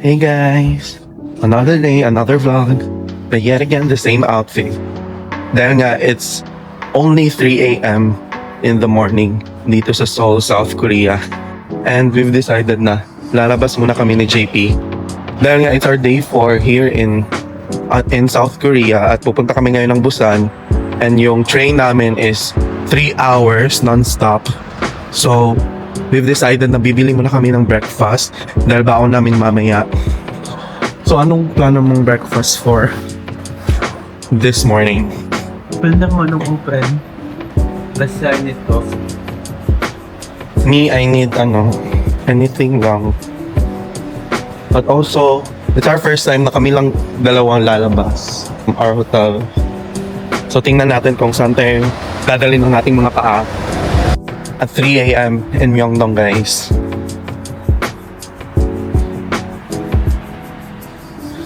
Hey guys! Another day, another vlog. But yet again, the same outfit. Dahil nga, it's only 3 a.m. in the morning dito sa Seoul, South Korea. And we've decided na lalabas muna kami ni JP. Dahil nga, it's our day 4 here in South Korea at pupunta kami ngayon ng Busan. And yung train namin is 3 hours non-stop. So, we've decided na bibili muna kami ng breakfast dahil baon namin mamaya. So, anong plano mong breakfast for this morning? Pwede mo anong open. Basta nito. Me, I need anything lang. But also, it's our first time na kami lang dalawang lalabas from our hotel. So, tingnan natin kung saan tayo dadalhin ng ating mga paa. At 3 a.m. in Myeongdong, guys.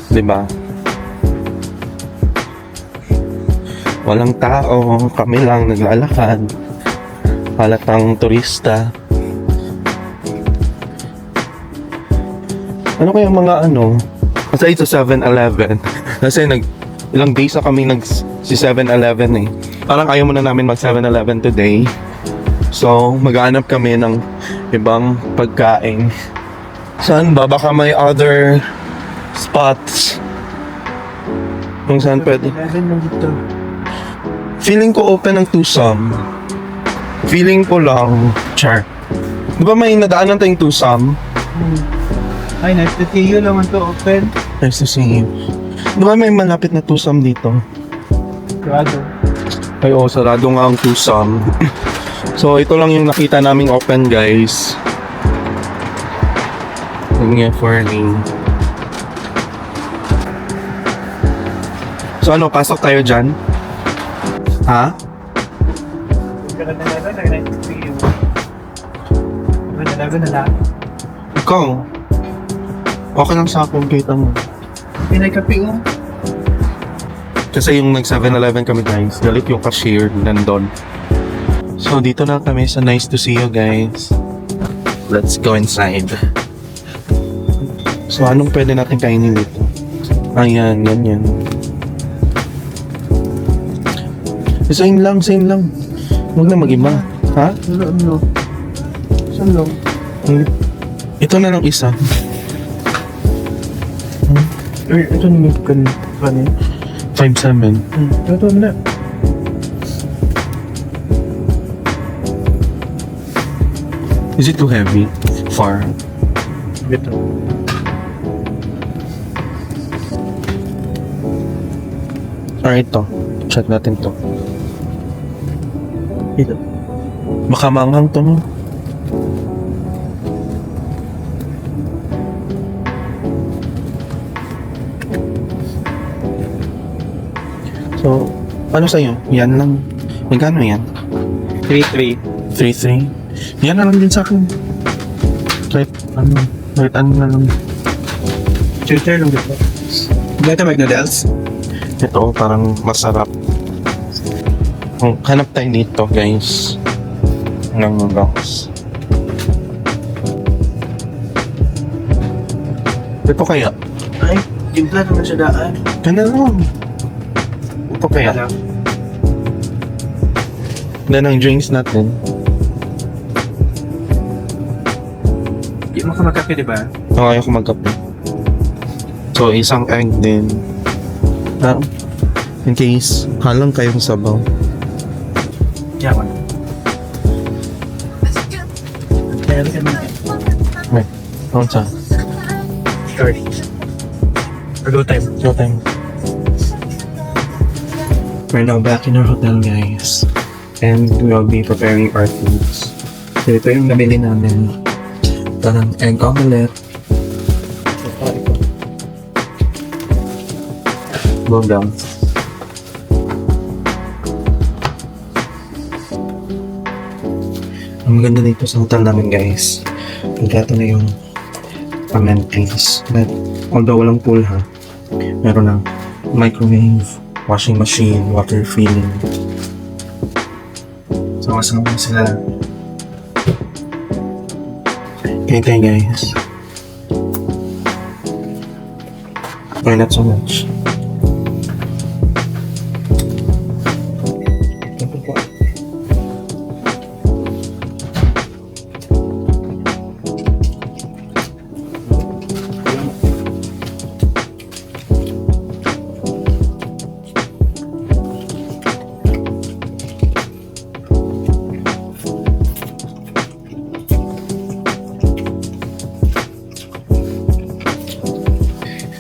Diba? Walang tao, kami lang naglalakad. Halatang turista. Ano kaya mga Kasi ito 7-Eleven. Kasi ilang days na kami si 7-Eleven eh. Parang ayaw muna namin mag 7-Eleven today. So, maghanap kami ng ibang pagkain. Saan ba? Baka may other spots kung saan pwede. Feeling ko open ang Tusam. Feeling ko lang. Char. Di ba may nadaanan tayong Tusam? Ay, nice to see you naman to open. Nice to see you. Di ba may malapit na Tusam dito? Grado. Ay, sarado nga ang Tusam. So, ito lang yung nakita naming open, guys. Yung Fernie. So, pasok tayo dyan? Ha? Nice to see you. 7-Eleven na lang. Ikaw? Okay lang sa akin, kita mo. Pinagkapi mo. Kasi yung nag 7-Eleven kami, guys, galit yung cashier nandun. So, dito na kami sa nice to see you, guys. Let's go inside. So, anong pwede natin kainin dito? Ayan, ganyan. Same lang. Huwag na mag-iba. Ha? Ano? Saan lang? Ito na lang isa. Ito na yung kanin. 5-7. Ito na. Is it too heavy? Far? Ito. Alright, to. Check natin to. Ito. Baka maanghang to, no? So, ano sa'yo? Yan lang. Magkano yan? 3-3. 3-3? Yan na lang din sa akin. Kahit ano na lang. Filter lang dito. Dito McNoodles. Ito, parang masarap. Hanap tayo dito, guys. Ng noodles. Ito kaya? Ay, timpla naman siya daan. Ganda lang. Ito kaya? Ganda ng drinks natin. Hindi mo ka magkape, di ba? Ayaw ko magkape. So, isang egg din. In case, halang kayong sabaw. Yaman. Kaya ka na. Wait, ano sa? Sorry. Or go time. No time. We're now back in our hotel, guys. And we'll be preparing our foods. So, ito yung nabili namin. Parang egg omelette. Go down. Ang maganda dito sa hotel namin, guys. Kompleto na yung amenities. Although walang pool, ha, meron ng microwave, washing machine, water filling. So, kasama sila. Okay, guys. Or not so much.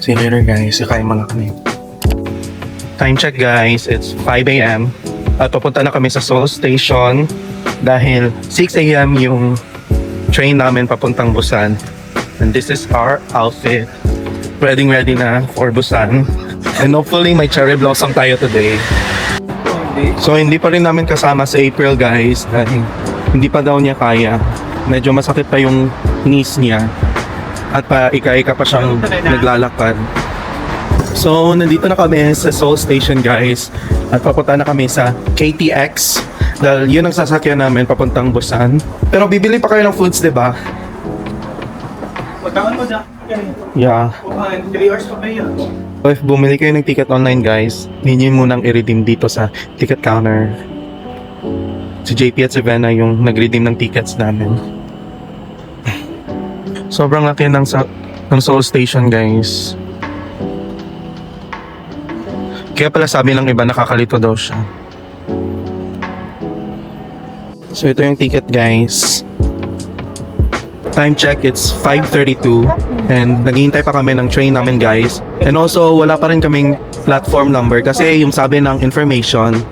See you later guys, kakain muna kami. Time check guys, it's 5 a.m. At papunta na kami sa Seoul Station dahil 6 a.m. yung train namin papuntang Busan. And this is our outfit. Ready na for Busan. And hopefully may cherry blossom tayo today. So hindi pa rin namin kasama sa April guys dahil hindi pa daw niya kaya. Medyo masakit pa yung knees niya. At ika-ika pa siyang naglalakad. So, nandito na kami sa Seoul Station guys. At papunta na kami sa KTX. Dahil yun ang sasakyan namin papuntang Busan. Pero bibili pa kayo ng foods, di ba? Pagkaon mo dyan. Yeah. 3 hours pa ba yun? So, if bumili kayo ng ticket online guys, hindi nyo munang i-redeem dito sa ticket counter. Si JP at si Vena yung nag-redeem ng tickets namin. Sobrang laki ng Seoul Station guys. Kaya pala sabi ng iba nakakalito daw siya. So ito yung ticket guys. Time check, it's 5:32 and naghihintay pa kami ng train namin guys. And also wala pa rin kaming platform number kasi yung sabi ng information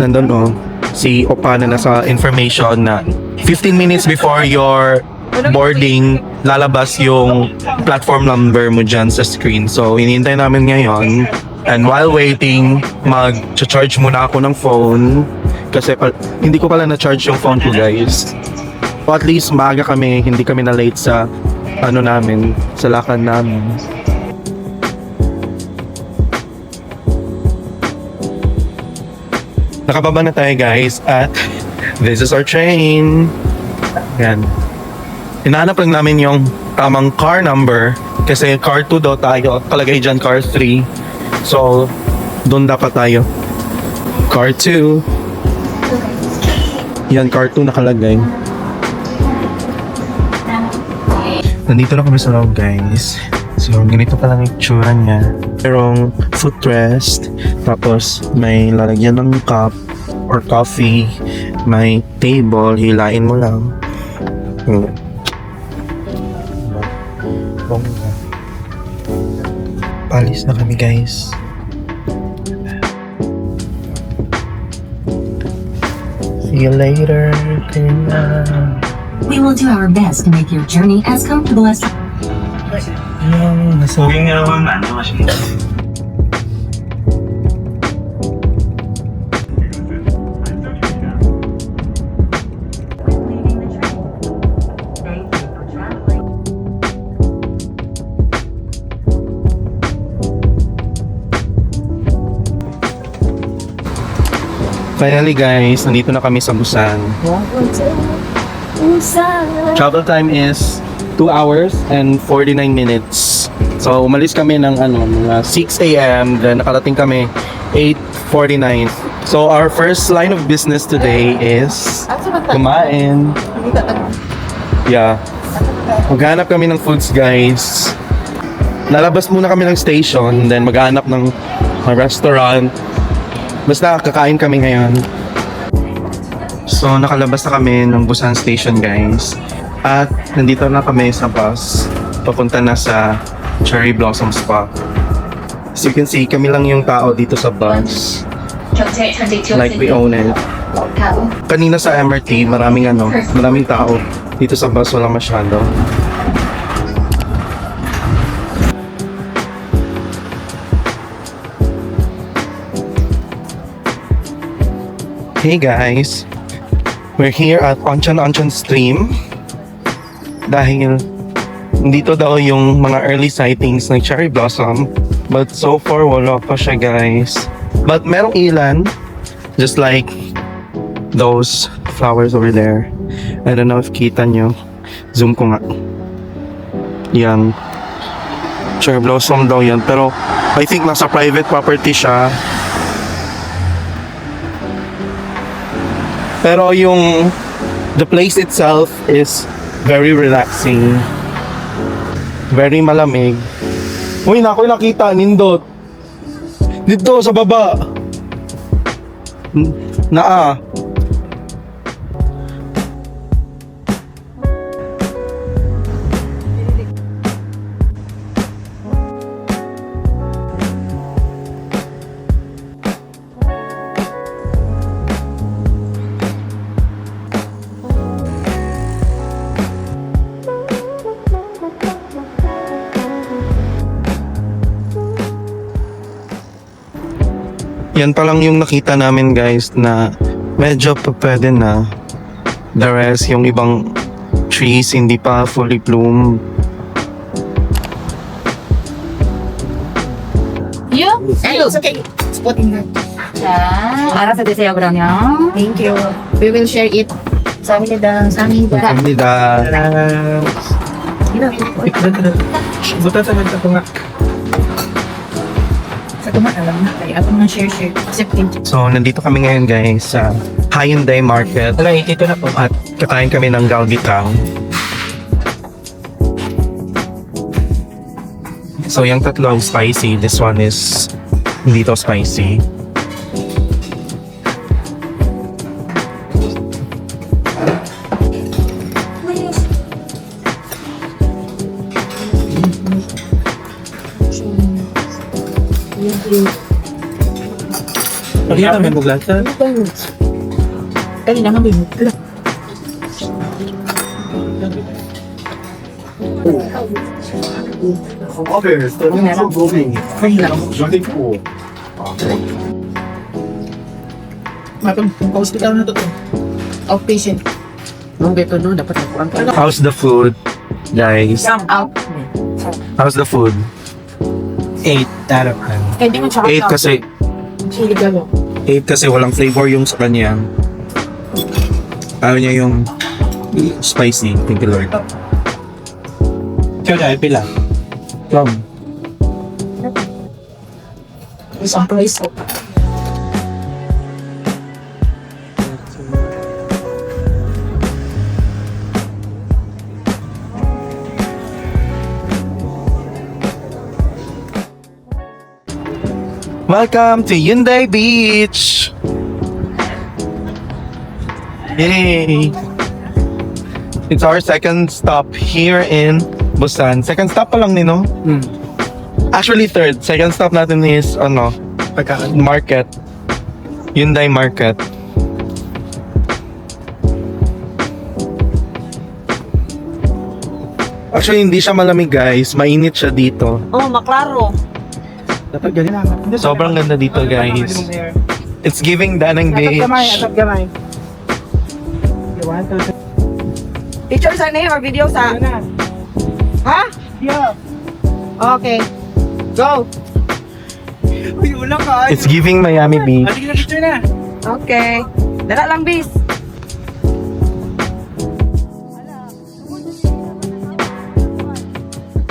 nandun si Opa na nasa information na 15 minutes before your boarding, lalabas yung platform number mo dyan sa screen. So, hinihintay namin ngayon. And while waiting, mag-charge muna ako ng phone. Kasi hindi ko pala na-charge yung phone ko, guys. So, at least maaga kami, hindi kami na-late sa namin, sa lakad namin. Nakababa na tayo, guys, at this is our train. Yan. Hinahanap lang namin yung tamang car number kasi car 2 daw tayo, kalagay dyan car 3. So, doon dapat tayo. Car 2. Yan, car 2 nakalagay. Nandito na kami sa loob guys. So, ganito pa lang yung tsura niya. Merong footrest, tapos may lalagyan ng cup or coffee, may table, hilain mo lang. Palis na kami guys. See you later. We will do our best to make your journey as comfortable as Nasawing nga naman. Finally guys, nandito na kami sa Busan. Travel time is 2 hours and 49 minutes. So umalis kami ng mga 6 a.m. Then nakarating kami 8:49. So our first line of business today is kumain. Yeah. Maghanap kami ng foods guys. Lalabas muna kami ng station, then maghanap ng restaurant. Basta kakain kami ngayon. So nakalabas na kami ng Busan Station guys. At nandito na kami sa bus. Papunta na sa Cherry Blossom Spa. As you can see, kami lang yung tao dito sa bus. Like we own it. Kanina sa MRT, maraming tao. Dito sa bus wala masyado. Hey guys, we're here at Oncheon Stream dahil dito daw yung mga early sightings ng cherry blossom, but so far wala pa siya guys. But merong ilan, just like those flowers over there. I don't know if kita nyo, zoom ko nga. Yan, cherry blossom daw yan, pero I think nasa private property siya. Pero the place itself is very relaxing. Very malamig. Uy, nako'y nakita, nindot. Dito sa baba. Naa. Yan pa lang yung nakita namin guys na medyo pwede na. The rest, yung ibang trees hindi pa fully bloomed. You? It's okay. Spotting her. 알아서 드세요 그러면. Thank you. We will share it. 감사합니다. 감사합니다. Kamnida. Buta sa ganda ko nga. Sa alam na kayo. Ako nang share. Accepting. So, nandito kami ngayon guys sa Hyundai Market. Wala, dito na po. At kakain kami ng galbitang. So, yung tatlo spicy. This one is hindi to spicy. Pagkita namin buglasa. Kanina nga may mukla. Hospital na to. Outpatient. Nung beto no, dapat ako ang How's the food, guys? out. How's the food? 8 out of 10. Kaya di mo siya 8 kasi Chili galo. 8 kasi walang flavor yung sa kanya. Ayaw niya yung spicy. Thank you Lord. Ikaw dahil pila. Plum. Isang price. Welcome to Hyundai Beach! Yay! It's our second stop here in Busan. Second stop pa lang nino? Actually third. Second stop natin is Pagkaan. Market. Hyundai Market. Actually hindi siya malamig guys. Mainit siya dito. Oh, maklaro. Dapat ganyan na. Sobrang ganda dito guys. It's giving Danang Beach. gamay. Picture sa or video sa? Ha? Yeah. Okay. Go. Uy, wala ka. It's giving Miami Beach. Ating na picture na. Okay. Dala lang, bis.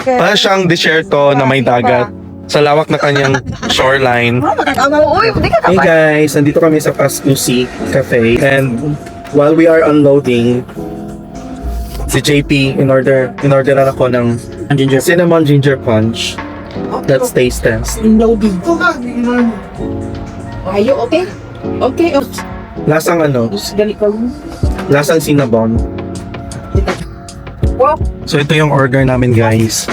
Okay. Para siyang desierto na may dagat sa lawak na kanyang shoreline. Oh, magkakamaw. Uy, hindi ka Hey kapag. guys, nandito kami sa Pascusi Cafe and while we are unloading si JP in order na ako ng cinnamon ginger punch. Let's taste test. Loading. Ayo, okay? Okay. Lasang Gali ko. lasang cinnamon. Wow. So ito yung order namin guys.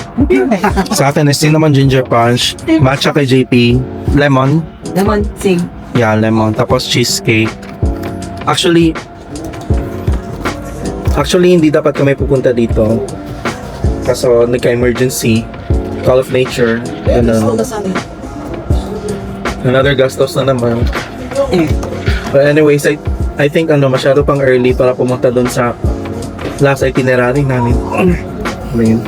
Sa atin is cinnamon ginger punch, matcha kay JP, lemon, Naman, sing. yeah, lemon, tapos cheesecake. Actually, hindi dapat kami pupunta dito. Kaso nagka-emergency, call of nature, ganun. Another gastos na naman. But anyways, I think masyado pang early para pumunta doon sa last itinerary namin. Ayun.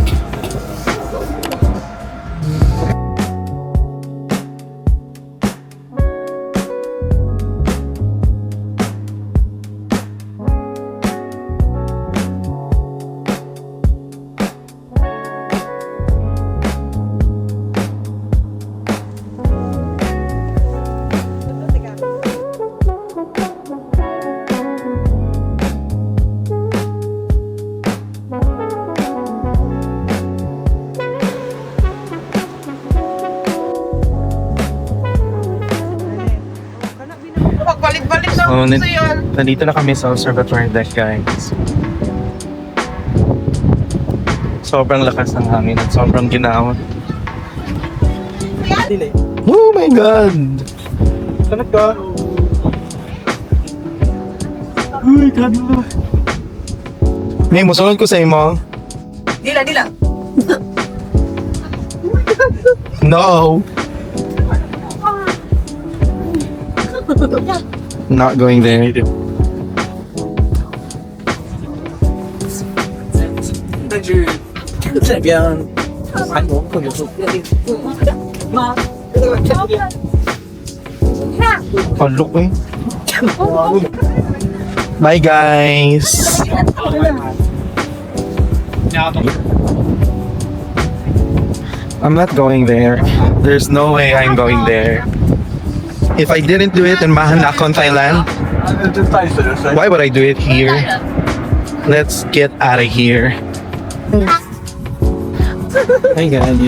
Balik-balik na Oh, ako sa yan. Nandito na kami sa observatory deck, guys. Sobrang lakas ng hangin at sobrang ginaw. Dili. Oh my God! Sanat ka. Oh my God! May musunod ko sa imo. Dila. No! Not going there. Yan. Ano? Palok eh. Bye guys! I'm not going there. There's no way I'm going there. If I didn't do it in Mahanakon, Thailand, why would I do it here? Let's get out of here. Hey guys.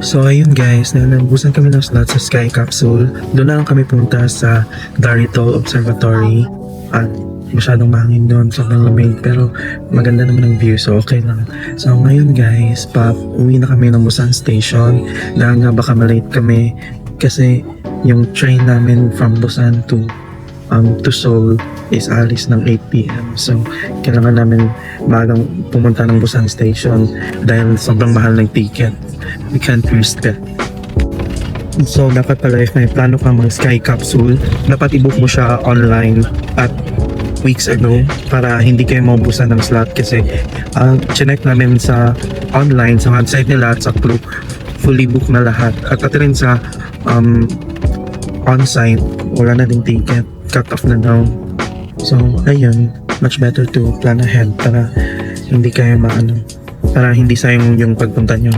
So ayun guys, nabusan kami ng slot sa Sky Capsule. Doon na lang kami punta sa Daritol Observatory. At masyadong mahangin doon, sobrang lamig, pero maganda naman ang view, so okay lang. So ngayon guys, uwi na kami ng Busan Station dahil nga baka malate kami kasi yung train namin from Busan to Seoul is alis ng 8 p.m. So kailangan namin maagang pumunta ng Busan Station dahil sobrang mahal ng ticket. We can't risk it. So dapat pala if may plano kang mag Sky Capsule, dapat i-book mo siya online at weeks ago para hindi kayo maubusan ng slot kasi chinek namin sa online sa website nila at sa group fully book na lahat at rin sa on-site wala na din ticket, cut off na daw. So ayun, much better to plan ahead para hindi kayo para hindi sayang yung pagpunta nyo.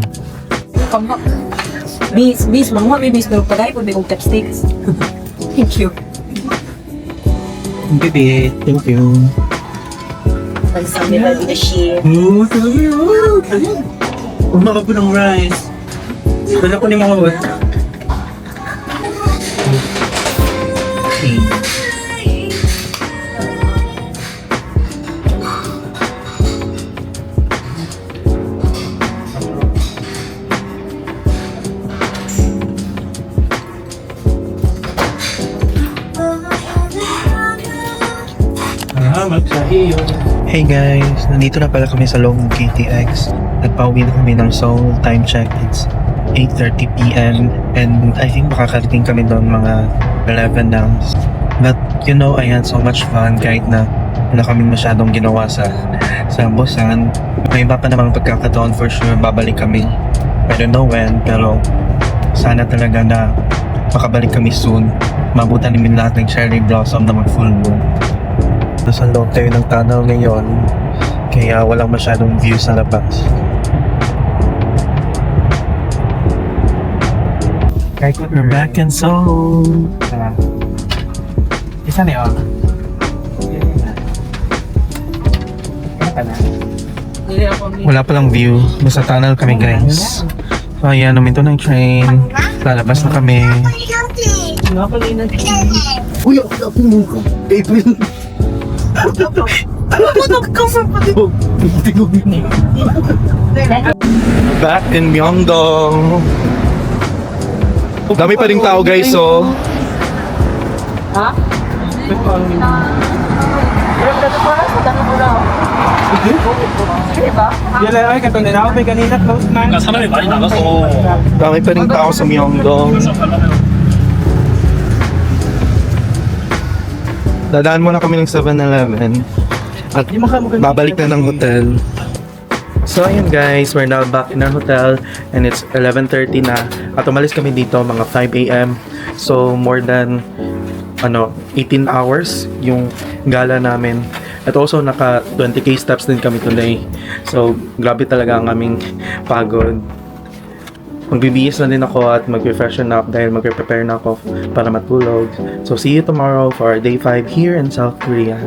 Bis, mga bis, pero pagay po may kong chopsticks. Thank you. Baby, thank you. Pagsabi na din na shit. Umaka po ng rice. Dala ko ni mga wet. Hey guys, nandito na pala kami sa Long KTX. Nagpauwi na kami ng Seoul. Time check, it's 8:30 p.m. and I think makakarating kami doon mga 11 na. But you know, I had so much fun kahit na wala kaming masyadong ginawa sa Busan. May iba pa namang pagkakataon for sure babalik kami. I don't know when, pero sana talaga na makabalik kami soon. Mabutan namin lahat ng cherry blossom na mag-full bloom. Nasa loob tayo ng tunnel ngayon, kaya walang masyadong view sa labas. We're back in Seoul! Isa na yun. Wala palang view, basta tunnel kami guys. So ayan, naminto ng train, lalabas na kami. Uy, ako mo ko. April. Back in Myeongdong! Dami pa ring tao guys, so... Yan ay katulad na ako may kanina close man. 사람이 많이 나가서 Dami pa ring tao sa Myeongdong. Dadaan muna kami ng 7-Eleven at babalik na ng hotel. So ayun guys, we're now back in our hotel and it's 11:30 na at umalis kami dito mga 5 a.m. So more than 18 hours yung gala namin. At also naka 20k steps din kami today. So grabe talaga ang aming pagod. Magbibihis na din ako at mag-refreshen up dahil mag-prepare na ako para matulog. So see you tomorrow for our day 5 here in South Korea.